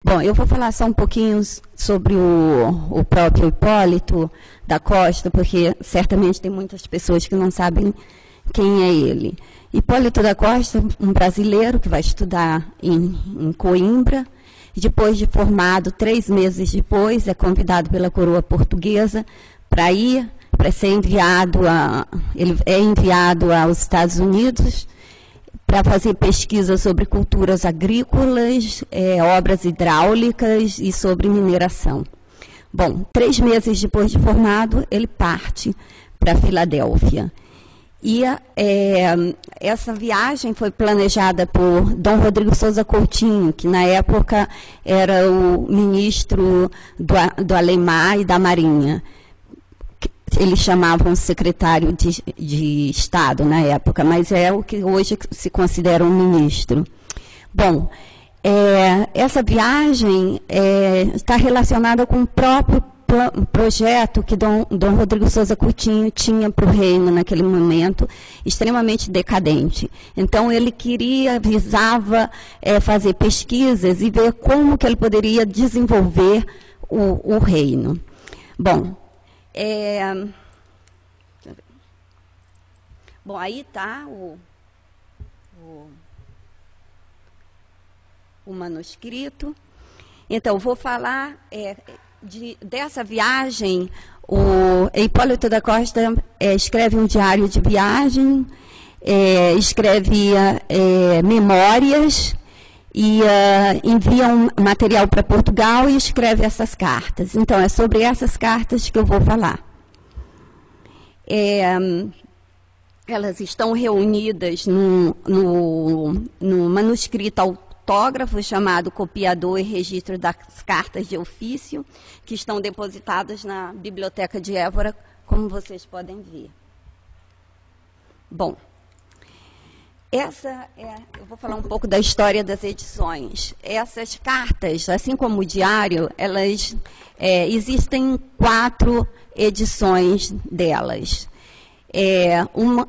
Bom, eu vou falar só um pouquinho sobre o próprio Hipólito da Costa, porque certamente tem muitas pessoas que não sabem quem é ele. Hipólito da Costa, um brasileiro que vai estudar em Coimbra, e depois de formado, 3 meses depois, é convidado pela coroa portuguesa para ser enviado ele é enviado aos Estados Unidos para fazer pesquisa sobre culturas agrícolas, obras hidráulicas e sobre mineração. Bom, 3 meses depois de formado, ele parte para Filadélfia. E essa viagem foi planejada por Dom Rodrigo Souza Coutinho, que na época era o ministro do Além-Mar e da Marinha. Eles chamavam secretário de Estado na época, mas é o que hoje se considera um ministro. Bom, essa viagem está relacionada com o próprio projeto que Dom Rodrigo Souza Coutinho tinha para o reino naquele momento, extremamente decadente. Então, ele visava fazer pesquisas e ver como que ele poderia desenvolver o reino. Bom, aí está o manuscrito. Então, vou falar dessa viagem. O Hipólito da Costa escreve um diário de viagem, escreve memórias, e envia um material para Portugal e escreve essas cartas. Então, é sobre essas cartas que eu vou falar. Elas estão reunidas no manuscrito autógrafo chamado Copiador e Registro das Cartas de Ofício, que estão depositadas na Biblioteca de Évora, como vocês podem ver. Bom, eu vou falar um pouco da história das edições. Essas cartas, assim como o diário, elas existem 4 edições delas.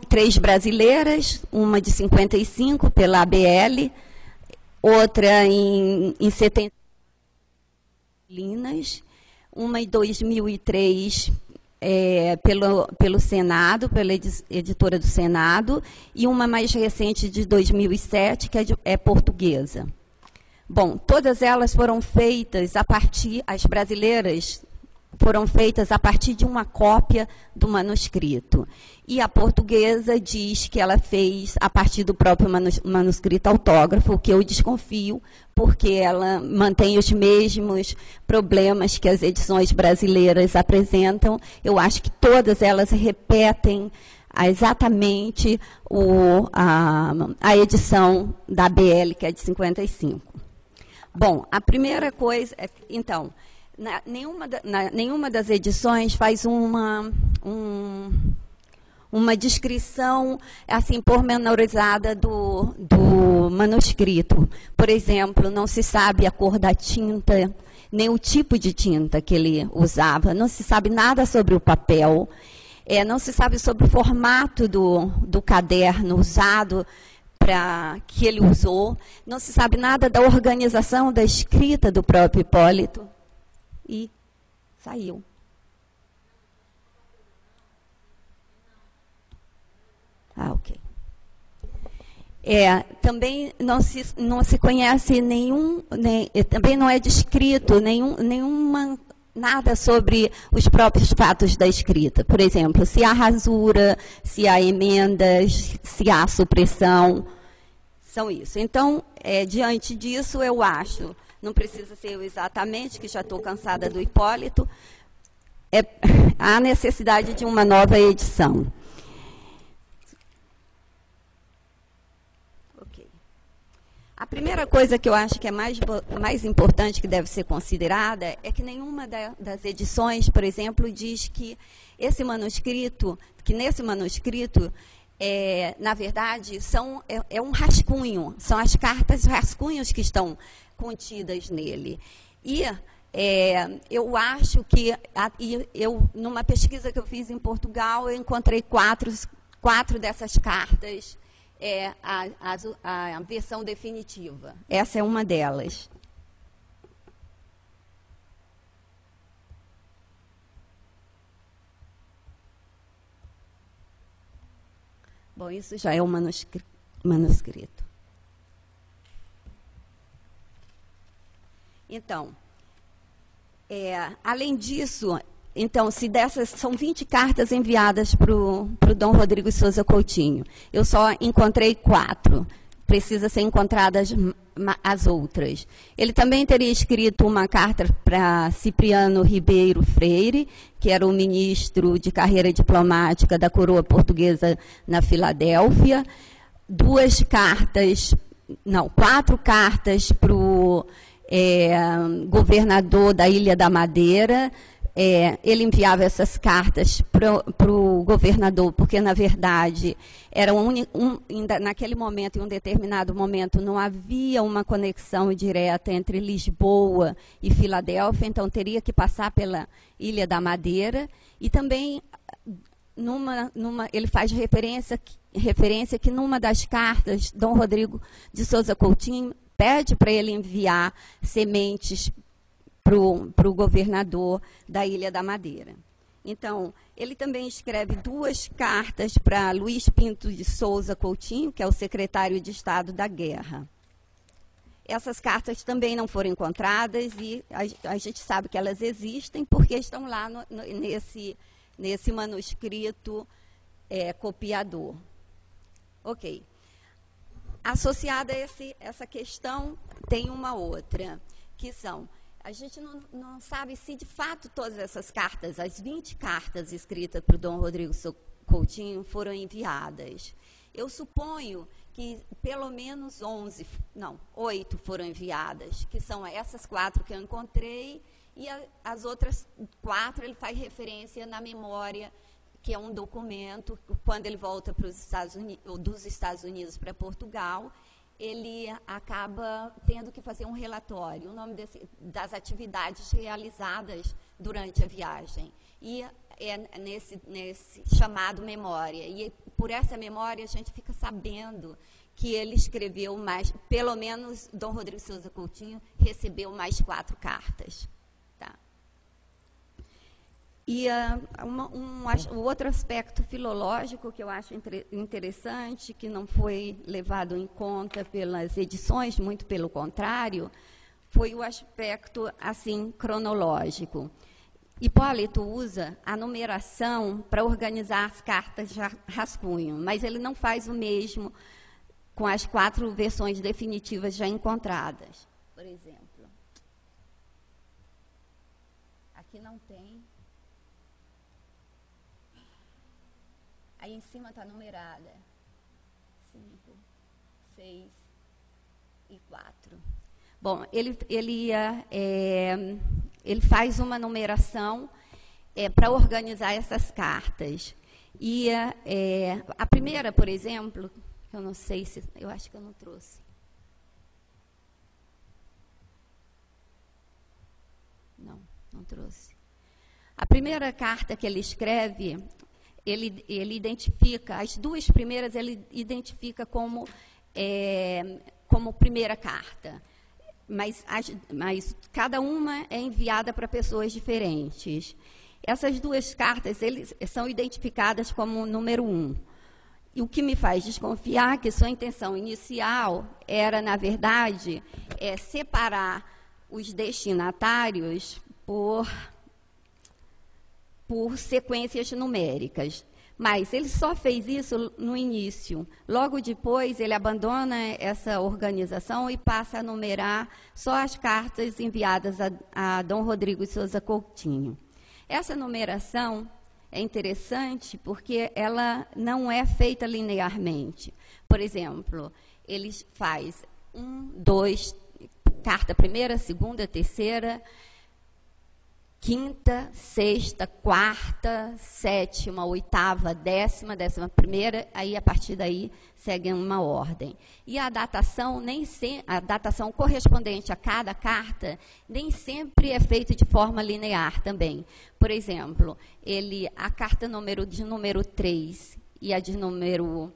3 brasileiras, uma de 55 pela ABL, outra em 70, uma em 2003 pelo Senado, pela editora do Senado, e uma mais recente de 2007, que é portuguesa. Bom, todas elas foram feitas as brasileiras foram feitas a partir de uma cópia do manuscrito. E a portuguesa diz que ela fez a partir do próprio manuscrito autógrafo, que eu desconfio, porque ela mantém os mesmos problemas que as edições brasileiras apresentam. Eu acho que todas elas repetem exatamente a edição da ABL, que é de 55. Bom, a primeira coisa, então, nenhuma das edições faz uma descrição assim pormenorizada do manuscrito. Por exemplo, não se sabe a cor da tinta, nem o tipo de tinta que ele usava, não se sabe nada sobre o papel, não se sabe sobre o formato do caderno usado, que ele usou, não se sabe nada da organização da escrita do próprio Hipólito. E saiu. Ok. Também não se conhece também não é descrito nada sobre os próprios fatos da escrita. Por exemplo, se há rasura, se há emendas, se há supressão, são isso. Então, diante disso, eu acho, não precisa ser eu exatamente, que já estou cansada do Hipólito, há necessidade de uma nova edição. Ok. A primeira coisa que eu acho que é mais importante, que deve ser considerada, é que nenhuma das edições, por exemplo, diz que nesse manuscrito, na verdade, um rascunho, são as cartas rascunhos que estão contidas nele. E eu acho que, numa pesquisa que eu fiz em Portugal, eu encontrei quatro dessas cartas, a versão definitiva. Essa é uma delas. Bom, isso já é o manuscrito. Então, além disso, então, se dessas são 20 cartas enviadas para o Dom Rodrigo de Souza Coutinho, eu só encontrei 4. Precisa ser encontradas as outras. Ele também teria escrito uma carta para Cipriano Ribeiro Freire, que era o ministro de carreira diplomática da coroa portuguesa na Filadélfia. 4 cartas para o governador da Ilha da Madeira. Ele enviava essas cartas para o governador, porque, na verdade, era naquele momento, em um determinado momento, não havia uma conexão direta entre Lisboa e Filadélfia, então teria que passar pela Ilha da Madeira. E também, ele faz referência que numa das cartas, Dom Rodrigo de Souza Coutinho pede para ele enviar sementes para o governador da Ilha da Madeira. Então, ele também escreve 2 cartas para Luís Pinto de Souza Coutinho, que é o secretário de Estado da Guerra. Essas cartas também não foram encontradas e a gente sabe que elas existem porque estão lá nesse manuscrito copiador. Ok. Associada a essa questão, tem uma outra, que são... A gente não sabe se, de fato, todas essas cartas, as 20 cartas escritas para o Dom Rodrigo Coutinho, foram enviadas. Eu suponho que pelo menos 8 foram enviadas, que são essas 4 que eu encontrei, e as outras 4 ele faz referência na memória, que é um documento, quando ele volta para dos Estados Unidos para Portugal, ele acaba tendo que fazer um relatório, o nome das atividades realizadas durante a viagem. E é nesse chamado memória. E por essa memória a gente fica sabendo que ele escreveu mais, pelo menos Dom Rodrigo Souza Coutinho recebeu mais 4 cartas. Tá? E o outro aspecto filológico que eu acho interessante, que não foi levado em conta pelas edições, muito pelo contrário, foi o aspecto assim cronológico. Hipólito usa a numeração para organizar as cartas de rascunho, mas ele não faz o mesmo com as 4 versões definitivas já encontradas. Por exemplo, aqui não tem. Aí em cima está numerada. 5, 6 e 4. Bom, ele faz uma numeração para organizar essas cartas. E a primeira, por exemplo, eu não sei se... Eu acho que eu não trouxe. Não trouxe. A primeira carta que ele escreve... Ele identifica, as 2 primeiras ele identifica como primeira carta, mas cada uma é enviada para pessoas diferentes. Essas 2 cartas são identificadas como número 1. E o que me faz desconfiar que sua intenção inicial era, na verdade, separar os destinatários por sequências numéricas. Mas ele só fez isso no início. Logo depois, ele abandona essa organização e passa a numerar só as cartas enviadas a Dom Rodrigo de Souza Coutinho. Essa numeração é interessante porque ela não é feita linearmente. Por exemplo, ele faz 1, 2, carta primeira, segunda, terceira, quinta, sexta, quarta, sétima, oitava, décima primeira, aí a partir daí segue uma ordem. E a datação correspondente a cada carta nem sempre é feita de forma linear também. Por exemplo, a carta de número 3 e a de número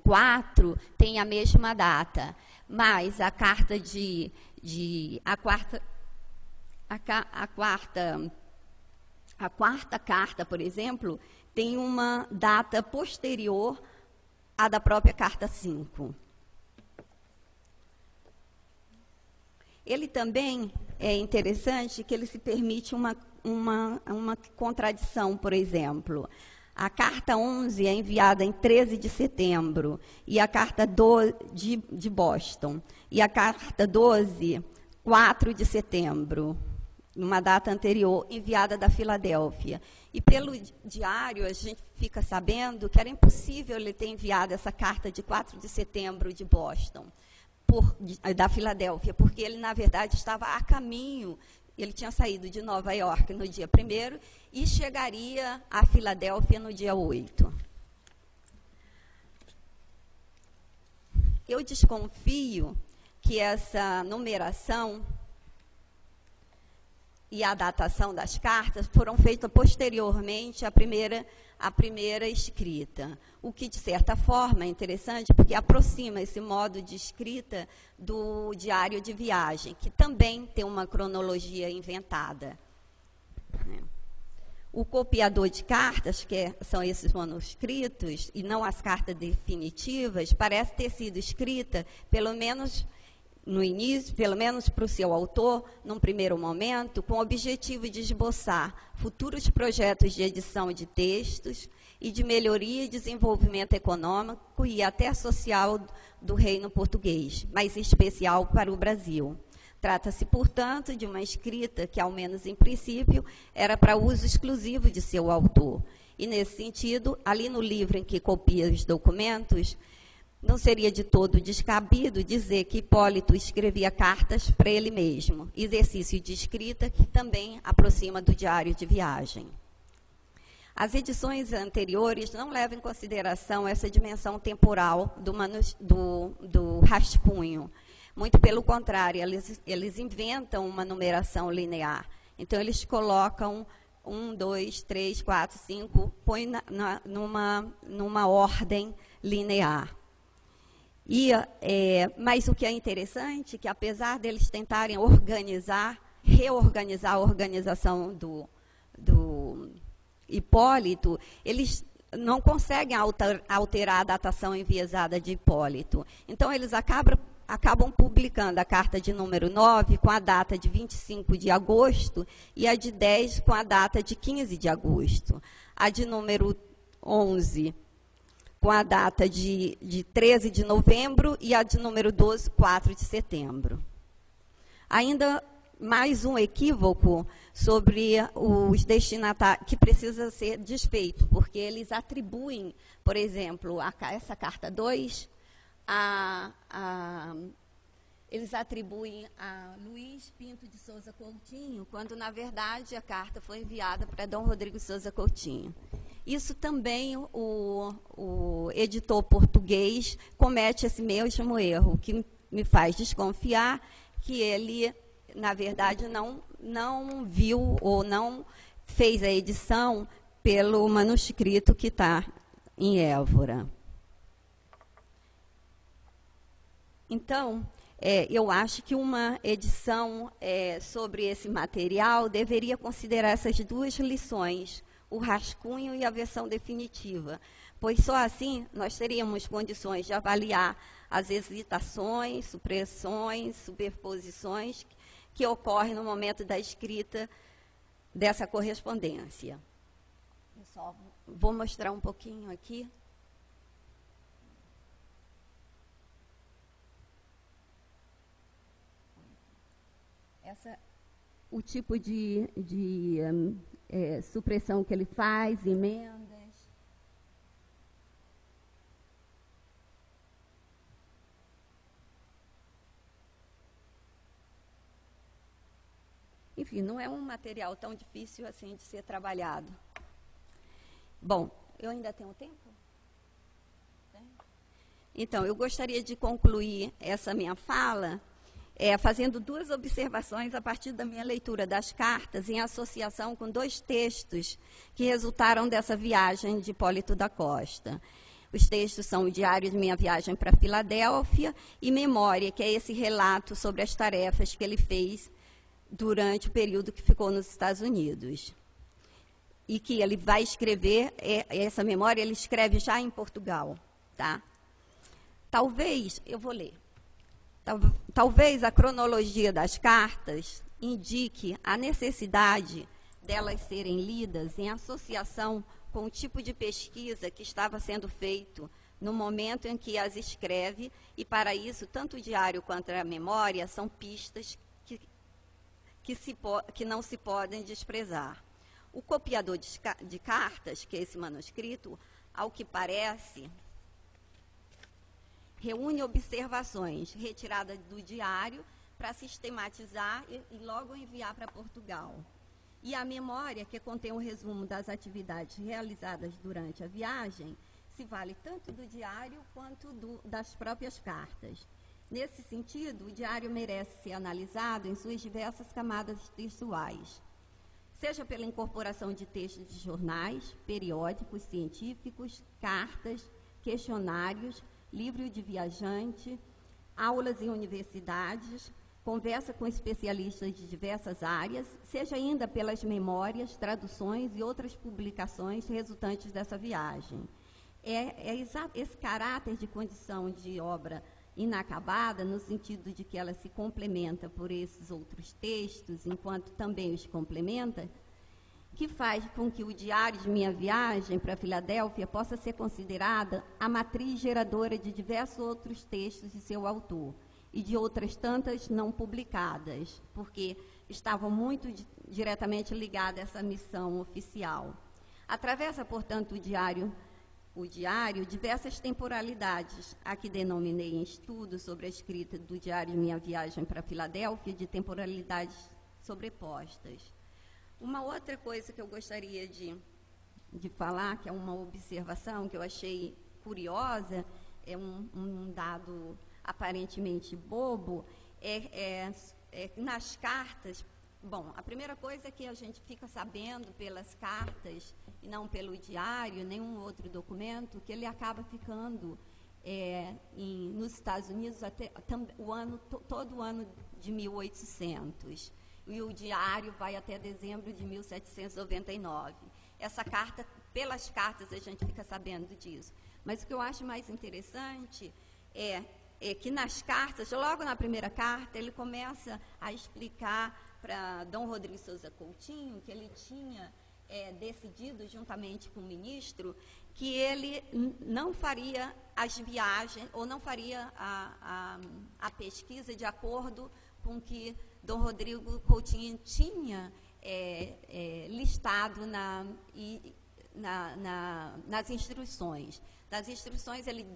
4 tem a mesma data, mas a carta a quarta carta, por exemplo, tem uma data posterior à da própria Carta 5. Ele também é interessante que ele se permite uma contradição, por exemplo. A Carta 11 é enviada em 13 de setembro, e a Carta 12 de Boston, e a Carta 12, 4 de setembro, numa data anterior, enviada da Filadélfia. E pelo diário, a gente fica sabendo que era impossível ele ter enviado essa carta de 4 de setembro de Boston, da Filadélfia, porque ele, na verdade, estava a caminho. Ele tinha saído de Nova York no dia 1º e chegaria a Filadélfia no dia 8. Eu desconfio que essa numeração e a datação das cartas foram feitas posteriormente à primeira escrita, o que, de certa forma, é interessante, porque aproxima esse modo de escrita do diário de viagem, que também tem uma cronologia inventada. O copiador de cartas, são esses manuscritos, e não as cartas definitivas, parece ter sido escrita, pelo menos no início, pelo menos para o seu autor, num primeiro momento, com o objetivo de esboçar futuros projetos de edição de textos e de melhoria e desenvolvimento econômico e até social do reino português, mas em especial para o Brasil. Trata-se, portanto, de uma escrita que, ao menos em princípio, era para uso exclusivo de seu autor. E, nesse sentido, ali no livro em que copia os documentos, não seria de todo descabido dizer que Hipólito escrevia cartas para ele mesmo, exercício de escrita que também aproxima do diário de viagem. As edições anteriores não levam em consideração essa dimensão temporal do rascunho. Muito pelo contrário, eles inventam uma numeração linear. Então, eles colocam 1, 2, 3, 4, 5, põe numa ordem linear. Mas o que é interessante é que, apesar deles tentarem reorganizar a organização do Hipólito, eles não conseguem alterar a datação enviesada de Hipólito. Então, eles acabam publicando a carta de número 9 com a data de 25 de agosto e a de 10 com a data de 15 de agosto. A de número 11 com a data de 13 de novembro e a de número 12, 4 de setembro. Ainda mais um equívoco sobre os destinatários, que precisa ser desfeito, porque eles atribuem, por exemplo, essa carta 2, eles atribuem a Luiz Pinto de Souza Coutinho, quando, na verdade, a carta foi enviada para Dom Rodrigo Souza Coutinho. Isso também o editor português comete esse mesmo erro, o que me faz desconfiar que ele, na verdade, não viu ou não fez a edição pelo manuscrito que está em Évora. Então, eu acho que uma edição sobre esse material deveria considerar essas duas lições, o rascunho e a versão definitiva, pois só assim nós teríamos condições de avaliar as hesitações, supressões, superposições que ocorrem no momento da escrita dessa correspondência. Eu só vou mostrar um pouquinho aqui. O tipo de supressão que ele faz, emendas. Enfim, não é um material tão difícil assim de ser trabalhado. Bom, eu ainda tenho tempo? Então, eu gostaria de concluir essa minha fala fazendo duas observações a partir da minha leitura das cartas, em associação com dois textos que resultaram dessa viagem de Hipólito da Costa. Os textos são o Diário de Minha Viagem para Filadélfia e Memória, que é esse relato sobre as tarefas que ele fez durante o período que ficou nos Estados Unidos. e que ele vai escrever, essa memória ele escreve já em Portugal, tá? Talvez, eu vou ler, talvez a cronologia das cartas indique a necessidade delas serem lidas em associação com o tipo de pesquisa que estava sendo feito no momento em que as escreve, e para isso, tanto o diário quanto a memória são pistas que não se podem desprezar. O copiador de cartas, que é esse manuscrito, ao que parece, reúne observações retiradas do diário para sistematizar e logo enviar para Portugal. E a memória, que contém um resumo das atividades realizadas durante a viagem, se vale tanto do diário quanto das próprias cartas. Nesse sentido, o diário merece ser analisado em suas diversas camadas textuais, seja pela incorporação de textos de jornais, periódicos científicos, cartas, questionários, livro de viajante, aulas em universidades, conversa com especialistas de diversas áreas, seja ainda pelas memórias, traduções e outras publicações resultantes dessa viagem. Esse caráter de condição de obra inacabada, no sentido de que ela se complementa por esses outros textos, enquanto também os complementa, que faz com que o Diário de Minha Viagem para Filadélfia possa ser considerada a matriz geradora de diversos outros textos de seu autor e de outras tantas não publicadas, porque estavam muito diretamente ligadas a essa missão oficial. Atravessa, portanto, o diário diversas temporalidades, a que denominei em estudo sobre a escrita do Diário de Minha Viagem para Filadélfia, de temporalidades sobrepostas. Uma outra coisa que eu gostaria de falar, que é uma observação que eu achei curiosa, é um dado aparentemente bobo, nas cartas. Bom, a primeira coisa é que a gente fica sabendo pelas cartas, e não pelo diário, nenhum outro documento, que ele acaba ficando nos Estados Unidos até todo o ano de 1800. E o diário vai até dezembro de 1799. Essa carta, pelas cartas, a gente fica sabendo disso. Mas o que eu acho mais interessante é que nas cartas, logo na primeira carta, ele começa a explicar para Dom Rodrigo Souza Coutinho que ele tinha decidido, juntamente com o ministro, que ele não faria as viagens, ou não faria a pesquisa de acordo com que Dom Rodrigo Coutinho tinha listado nas instruções. Nas instruções, ele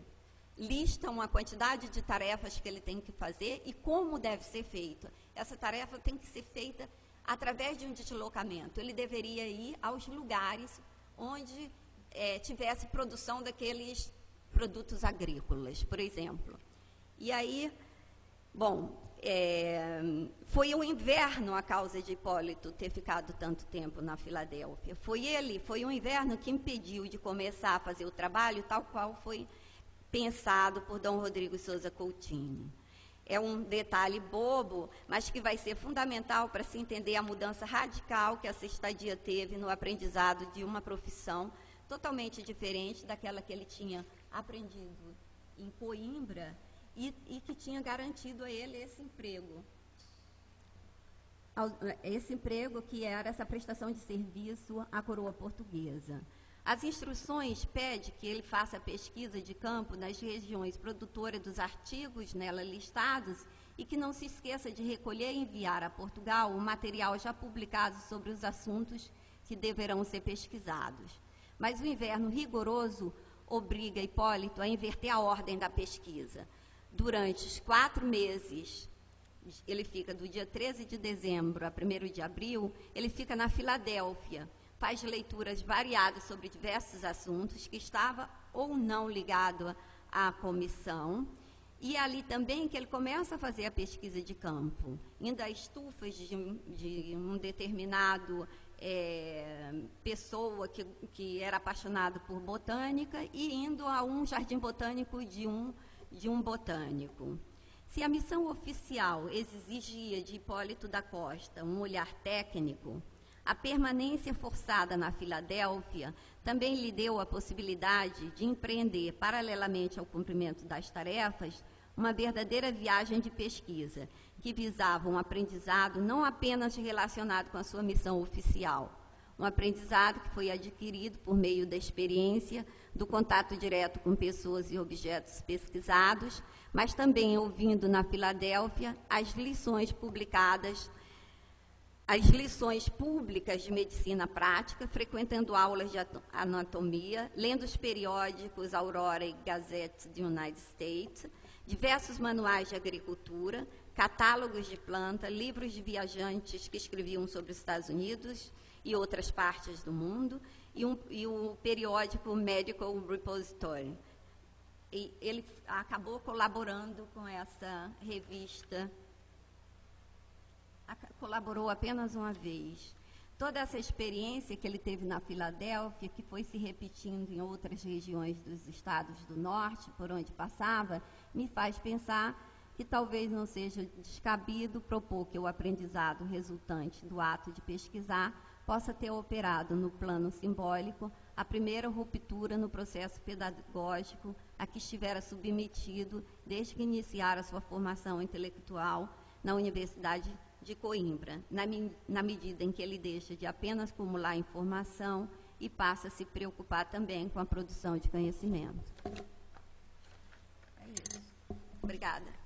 lista uma quantidade de tarefas que ele tem que fazer e como deve ser feita. Essa tarefa tem que ser feita através de um deslocamento. Ele deveria ir aos lugares onde tivesse produção daqueles produtos agrícolas, por exemplo. E aí, bom, foi o inverno a causa de Hipólito ter ficado tanto tempo na Filadélfia. Foi o inverno que impediu de começar a fazer o trabalho tal qual foi pensado por Dom Rodrigo Souza Coutinho. É um detalhe bobo, mas que vai ser fundamental para se entender a mudança radical que essa estadia teve no aprendizado de uma profissão totalmente diferente daquela que ele tinha aprendido em Coimbra e que tinha garantido a ele esse emprego. Esse emprego que era essa prestação de serviço à coroa portuguesa. As instruções pedem que ele faça pesquisa de campo nas regiões produtoras dos artigos nela listados e que não se esqueça de recolher e enviar a Portugal o material já publicado sobre os assuntos que deverão ser pesquisados. Mas o inverno rigoroso obriga Hipólito a inverter a ordem da pesquisa. Durante os 4 meses, ele fica do dia 13 de dezembro a 1º de abril, ele fica na Filadélfia, faz leituras variadas sobre diversos assuntos que estava ou não ligado à comissão, e ali também que ele começa a fazer a pesquisa de campo, indo a estufas de um determinado pessoa que era apaixonado por botânica e indo a um jardim botânico de um botânico. Se a missão oficial exigia de Hipólito da Costa um olhar técnico, A permanência forçada na Filadélfia também lhe deu a possibilidade de empreender, paralelamente ao cumprimento das tarefas, uma verdadeira viagem de pesquisa, que visava um aprendizado não apenas relacionado com a sua missão oficial, um aprendizado que foi adquirido por meio da experiência, do contato direto com pessoas e objetos pesquisados, mas também ouvindo na Filadélfia as lições públicas de medicina prática, frequentando aulas de anatomia, lendo os periódicos Aurora e Gazette do United States, diversos manuais de agricultura, catálogos de planta, livros de viajantes que escreviam sobre os Estados Unidos e outras partes do mundo, e o periódico Medical Repository. E ele acabou colaborando com essa revista, colaborou apenas uma vez. Toda essa experiência que ele teve na Filadélfia, que foi se repetindo em outras regiões dos estados do norte, por onde passava, me faz pensar que talvez não seja descabido propor que o aprendizado resultante do ato de pesquisar possa ter operado no plano simbólico a primeira ruptura no processo pedagógico a que estivera submetido desde que iniciara sua formação intelectual na Universidade de Coimbra, na medida em que ele deixa de apenas acumular informação e passa a se preocupar também com a produção de conhecimento. É isso. Obrigada.